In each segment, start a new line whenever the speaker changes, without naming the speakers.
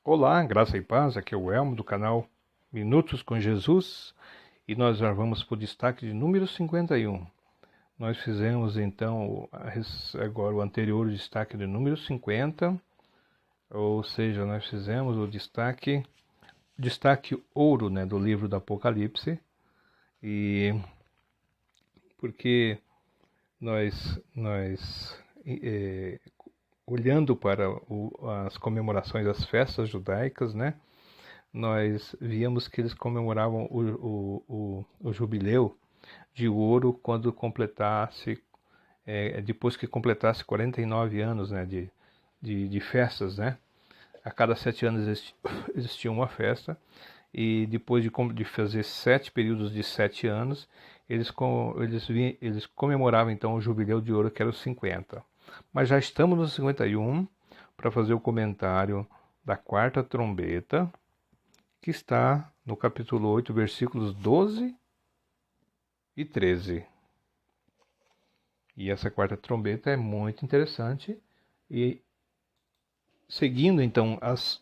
Olá, graça e paz, aqui é o Elmo do canal Minutos com Jesus e nós já vamos para o destaque de número 51. Nós fizemos então agora o anterior destaque de número 50, ou seja, nós fizemos o destaque ouro, né, do livro do Apocalipse, e porque nós olhando para as comemorações das festas judaicas, né, nós víamos que eles comemoravam o jubileu de ouro quando completasse, depois que completasse 49 anos, né, de festas, né? A cada 7 anos existia uma festa, e depois de fazer 7 períodos de 7 anos, eles comemoravam então o jubileu de ouro, que era os 50. Mas já estamos no 51 para fazer o comentário da quarta trombeta, que está no capítulo 8, versículos 12 e 13. E essa quarta trombeta é muito interessante, e seguindo então as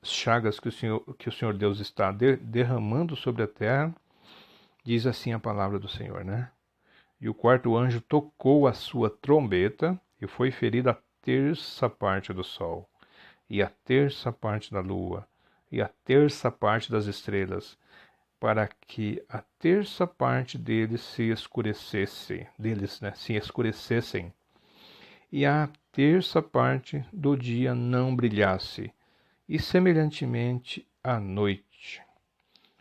chagas que o Senhor Deus está derramando sobre a terra, diz assim a palavra do Senhor, né? E o quarto anjo tocou a sua trombeta, e foi ferida a terça parte do sol, e a terça parte da lua, e a terça parte das estrelas, para que a terça parte deles se escurecessem, e a terça parte do dia não brilhasse, e semelhantemente à noite.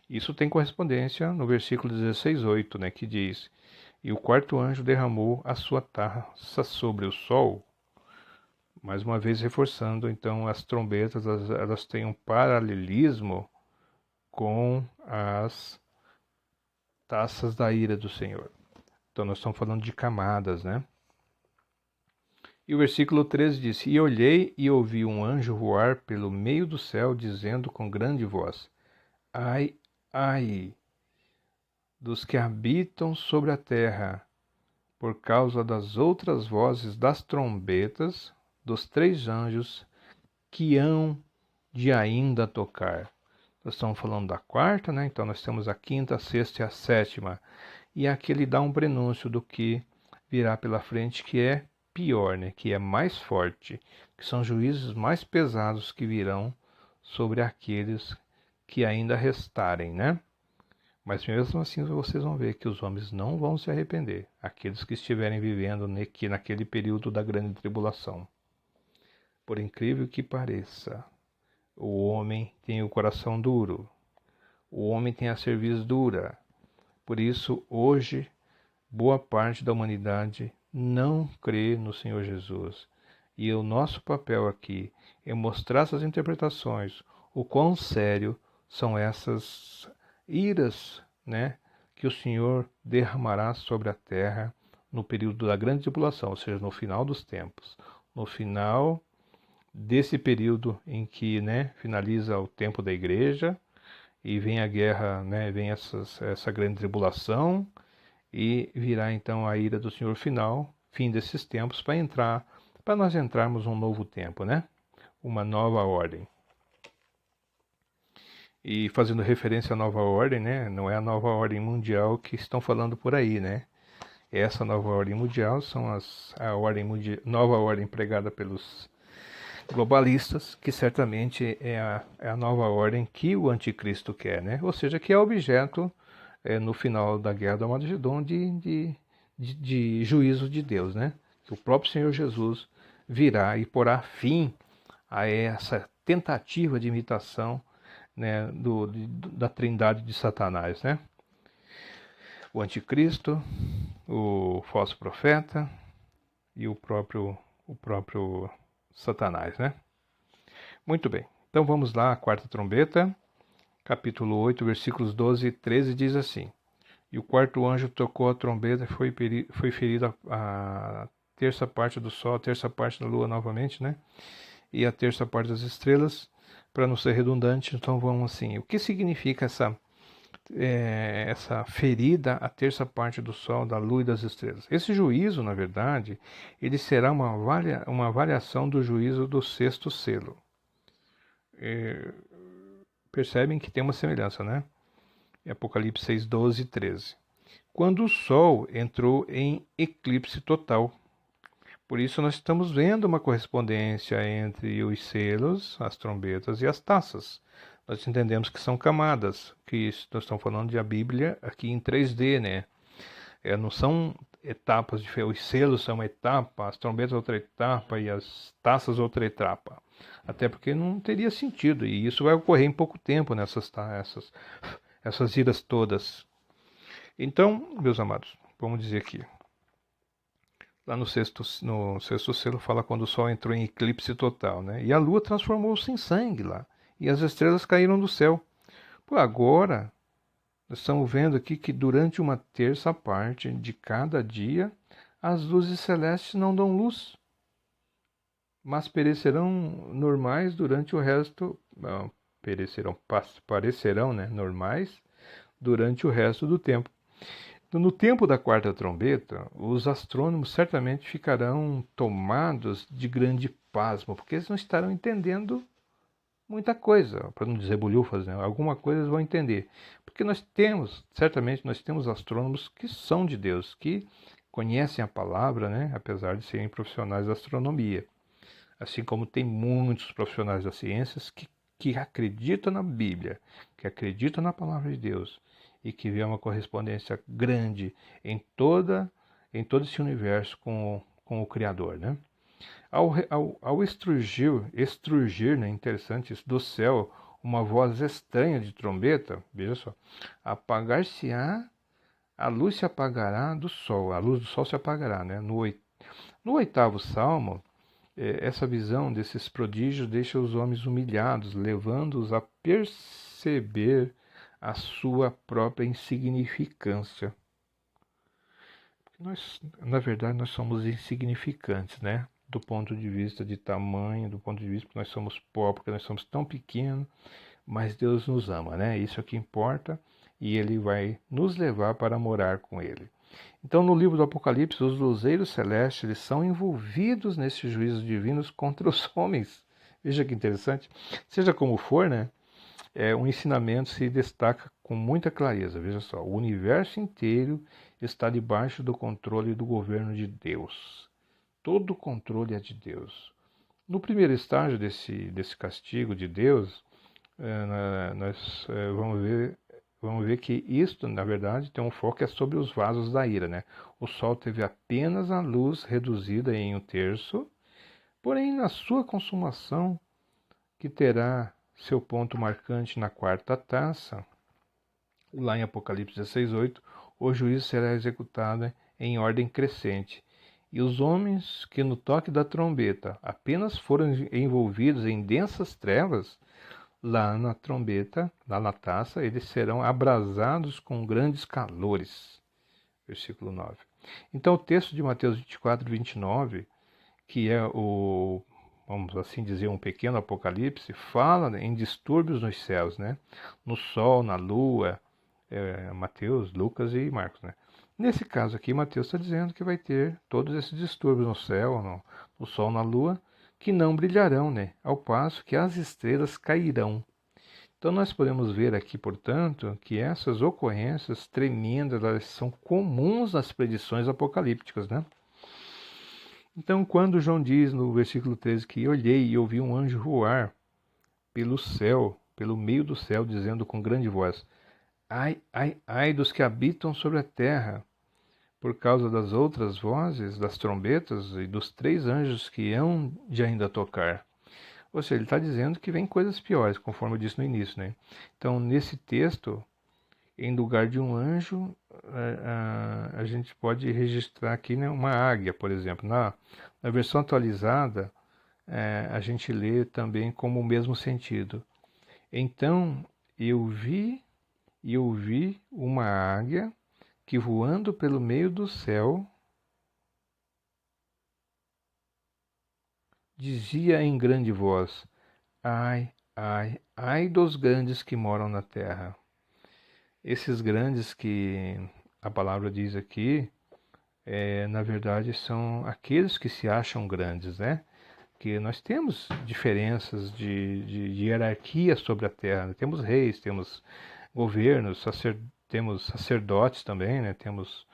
Isso tem correspondência no versículo 16:8, né, que diz: E o quarto anjo derramou a sua taça sobre o sol. Mais uma vez reforçando, então, as trombetas, elas têm um paralelismo com as taças da ira do Senhor. Então nós estamos falando de camadas, né? E o versículo 13 diz: E olhei e ouvi um anjo voar pelo meio do céu, dizendo com grande voz: Ai, ai, dos que habitam sobre a terra, por causa das outras vozes das trombetas dos 3 anjos que hão de ainda tocar. Nós estamos falando da quarta, né? Então nós temos a quinta, a sexta e a sétima. E aqui ele dá um prenúncio do que virá pela frente, que é pior, né? Que é mais forte, que são juízos mais pesados que virão sobre aqueles que ainda restarem, né? Mas mesmo assim vocês vão ver que os homens não vão se arrepender, aqueles que estiverem vivendo naquele período da grande tribulação. Por incrível que pareça, o homem tem o coração duro, o homem tem a cerviz dura. Por isso, hoje, boa parte da humanidade não crê no Senhor Jesus. E o nosso papel aqui é mostrar essas interpretações, o quão sério são essas iras, né, que o Senhor derramará sobre a terra no período da grande tribulação, ou seja, no final dos tempos, no final desse período em que, né, finaliza o tempo da igreja e vem a guerra, né, vem essa grande tribulação, e virá então a ira do Senhor final, fim desses tempos, para nós entrarmos num novo tempo, né? Uma nova ordem. E fazendo referência à nova ordem, né? Não é a nova ordem mundial que estão falando por aí, né? Essa nova ordem mundial são nova ordem pregada pelos globalistas, que certamente é a nova ordem que o anticristo quer, né? Ou seja, que é objeto, no final da Guerra do Armagedon, de juízo de Deus, né? Que o próprio Senhor Jesus virá e porá fim a essa tentativa de imitação, né, da trindade de Satanás, né? O anticristo, o falso profeta e o próprio Satanás, né? Muito bem, então vamos lá, a quarta trombeta, capítulo 8, versículos 12 e 13, diz assim: E o quarto anjo tocou a trombeta e foi ferida a terça parte do sol, a terça parte da lua novamente, né? E a terça parte das estrelas, para não ser redundante, então vamos assim. O que significa essa ferida à terça parte do sol, da lua e das estrelas? Esse juízo, na verdade, ele será uma variação do juízo do sexto selo. percebem que tem uma semelhança, né? Apocalipse 6, 12 e 13. Quando o Sol entrou em eclipse total. Por isso nós estamos vendo uma correspondência entre os selos, as trombetas e as taças. Nós entendemos que são camadas, que nós estamos falando de a Bíblia aqui em 3D, né? Não são etapas diferentes. Os selos são uma etapa, as trombetas outra etapa e as taças outra etapa. Até porque não teria sentido, e isso vai ocorrer em pouco tempo essas iras todas. Então, meus amados, vamos dizer aqui. Lá no sexto selo fala quando o Sol entrou em eclipse total, né? E a Lua transformou-se em sangue lá. E as estrelas caíram do céu. Por agora, nós estamos vendo aqui que durante uma terça parte de cada dia, as luzes celestes não dão luz, mas perecerão normais durante o resto. Não, parecerão, né, normais durante o resto do tempo. No tempo da quarta trombeta, os astrônomos certamente ficarão tomados de grande pasmo, porque eles não estarão entendendo muita coisa, para não dizer bolhufas, né? Alguma coisa eles vão entender. Porque certamente nós temos astrônomos que são de Deus, que conhecem a palavra, né? Apesar de serem profissionais da astronomia. Assim como tem muitos profissionais das ciências que acreditam na Bíblia, que acreditam na palavra de Deus e que vê uma correspondência grande em todo esse universo com o Criador, né? Ao estrugir, né, interessante isso, do céu, uma voz estranha de trombeta, veja só, apagar-se-á, a luz se apagará do sol, a luz do sol se apagará, né? No oitavo salmo, essa visão desses prodígios deixa os homens humilhados, levando-os a perceber a sua própria insignificância. Na verdade, nós somos insignificantes, né? Do ponto de vista de tamanho, do ponto de vista que nós somos pobres, porque nós somos tão pequenos, mas Deus nos ama, né? Isso é o que importa e Ele vai nos levar para morar com Ele. Então, no livro do Apocalipse, os luzeiros celestes eles são envolvidos nesses juízos divinos contra os homens. Veja que interessante. Seja como for, né? Um ensinamento se destaca com muita clareza. Veja só, o universo inteiro está debaixo do controle do governo de Deus. Todo o controle é de Deus. No primeiro estágio desse castigo de Deus, nós vamos ver que isto, na verdade, tem um foco sobre os vasos da ira, né? O Sol teve apenas a luz reduzida em 1/3, porém na sua consumação, que terá seu ponto marcante na quarta taça, lá em Apocalipse 16:8, o juízo será executado em ordem crescente. E os homens que no toque da trombeta apenas foram envolvidos em densas trevas, lá na trombeta, lá na taça, eles serão abrasados com grandes calores. Versículo 9. Então o texto de Mateus 24, 29, que é vamos assim dizer, um pequeno apocalipse, fala em distúrbios nos céus, né? No sol, na lua, Mateus, Lucas e Marcos, né? Nesse caso aqui, Mateus está dizendo que vai ter todos esses distúrbios no céu, no sol, na lua, que não brilharão, né? Ao passo que as estrelas cairão. Então nós podemos ver aqui, portanto, que essas ocorrências tremendas elas são comuns nas predições apocalípticas, né? Então, quando João diz no versículo 13 que olhei e ouvi um anjo voar pelo céu, pelo meio do céu, dizendo com grande voz: ai, ai, ai dos que habitam sobre a terra, por causa das outras vozes, das trombetas e dos 3 anjos que hão de ainda tocar. Ou seja, ele está dizendo que vem coisas piores, conforme eu disse no início, né? Então, nesse texto, em lugar de um anjo, a gente pode registrar aqui, né, uma águia, por exemplo. Na versão atualizada, a gente lê também como o mesmo sentido. Então eu vi e ouvi uma águia que voando pelo meio do céu dizia em grande voz: ai, ai, ai dos grandes que moram na terra. Esses grandes que a palavra diz aqui, na verdade, são aqueles que se acham grandes, né? Porque nós temos diferenças de hierarquia sobre a terra, né? Temos reis, temos governos, temos sacerdotes também, né? Temos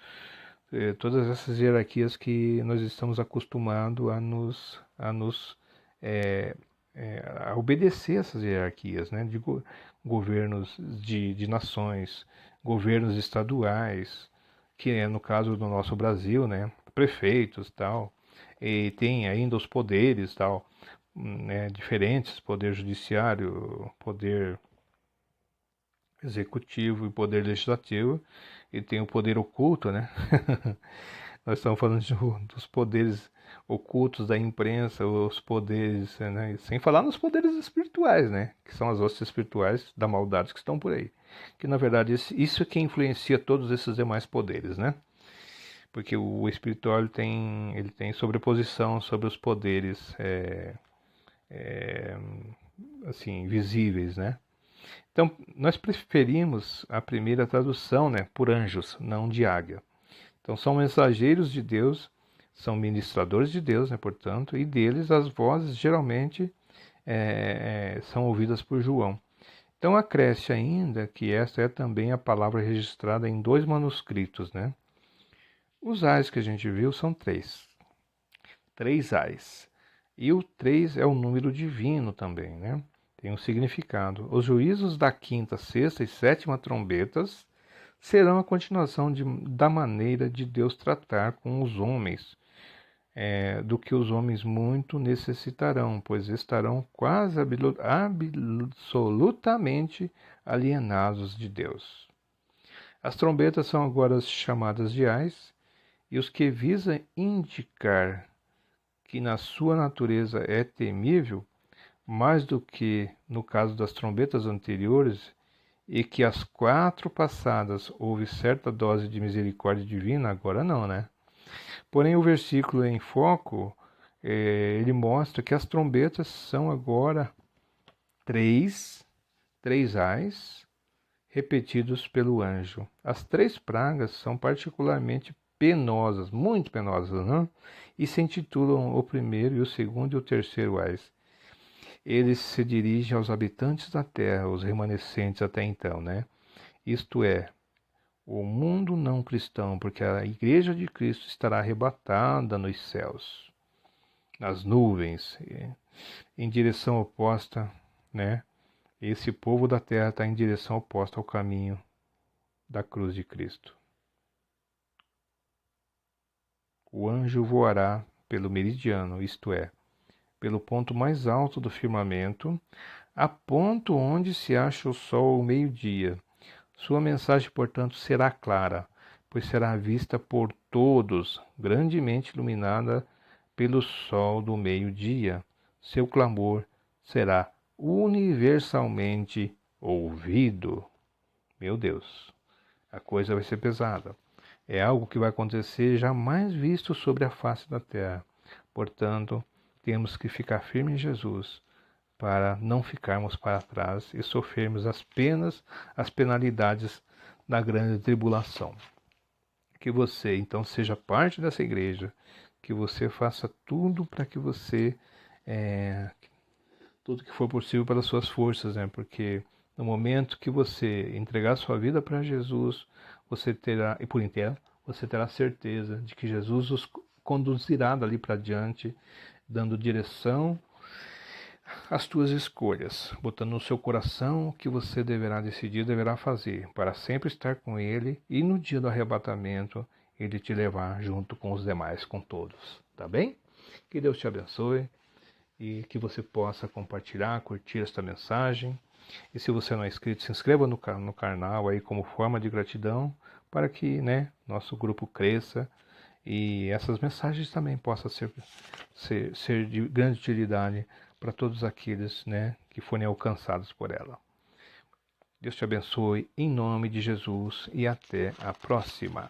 todas essas hierarquias que nós estamos acostumados é, a obedecer essas hierarquias, né? De governos de nações, governos estaduais, que é no caso do nosso Brasil, né? Prefeitos, tal, e tem ainda os poderes, tal, né? Diferentes, poder judiciário, poder executivo e poder legislativo, e tem o poder oculto, né? Nós estamos falando dos poderes ocultos da imprensa, os poderes, né? Sem falar nos poderes espirituais, né? Que são as hostes espirituais da maldade que estão por aí. Que na verdade isso é que influencia todos esses demais poderes, né? Porque o espiritual ele tem sobreposição sobre os poderes assim visíveis, né? Então, nós preferimos a primeira tradução, né, por anjos, não de águia. Então, são mensageiros de Deus, são ministradores de Deus, né, portanto, e deles as vozes geralmente são ouvidas por João. Então, acresce ainda que esta é também a palavra registrada em 2 manuscritos, né? Os ais que a gente viu são 3. 3 ais. E o 3 é o número divino também, né? Tem um significado. Os juízos da quinta, sexta e sétima trombetas serão a continuação da maneira de Deus tratar com os homens, do que os homens muito necessitarão, pois estarão quase absolutamente alienados de Deus. As trombetas são agora chamadas de ais, e os que visam indicar que na sua natureza é temível, mais do que no caso das trombetas anteriores, e que as 4 passadas houve certa dose de misericórdia divina, agora não, né? Porém, o versículo em foco, ele mostra que as trombetas são agora três ais, repetidos pelo anjo. As 3 pragas são particularmente penosas, muito penosas, né? E se intitulam o primeiro, e o segundo e o terceiro ais. Eles se dirigem aos habitantes da terra, os remanescentes até então, né? Isto é, o mundo não cristão, porque a igreja de Cristo estará arrebatada nos céus, nas nuvens, em direção oposta, né? Esse povo da terra está em direção oposta ao caminho da cruz de Cristo. O anjo voará pelo meridiano, isto é, pelo ponto mais alto do firmamento, a ponto onde se acha o sol ao meio-dia. Sua mensagem, portanto, será clara, pois será vista por todos, grandemente iluminada pelo sol do meio-dia. Seu clamor será universalmente ouvido. Meu Deus, a coisa vai ser pesada. É algo que vai acontecer jamais visto sobre a face da terra. Portanto, temos que ficar firmes em Jesus, para não ficarmos para trás e sofrermos as penalidades da grande tribulação. Que você, então, seja parte dessa igreja, que você faça tudo para que você, tudo que for possível pelas suas forças, né? Porque no momento que você entregar sua vida para Jesus, você terá, e por inteiro, você terá certeza de que Jesus os conduzirá dali para diante, dando direção as tuas escolhas, botando no seu coração o que você deverá decidir, deverá fazer, para sempre estar com Ele e no dia do arrebatamento Ele te levar junto com os demais, com todos, tá bem? Que Deus te abençoe e que você possa compartilhar, curtir esta mensagem. E se você não é inscrito, se inscreva no canal aí como forma de gratidão, para que, né, nosso grupo cresça e essas mensagens também possam ser de grande utilidade para todos aqueles, né, que forem alcançados por ela. Deus te abençoe em nome de Jesus e até a próxima.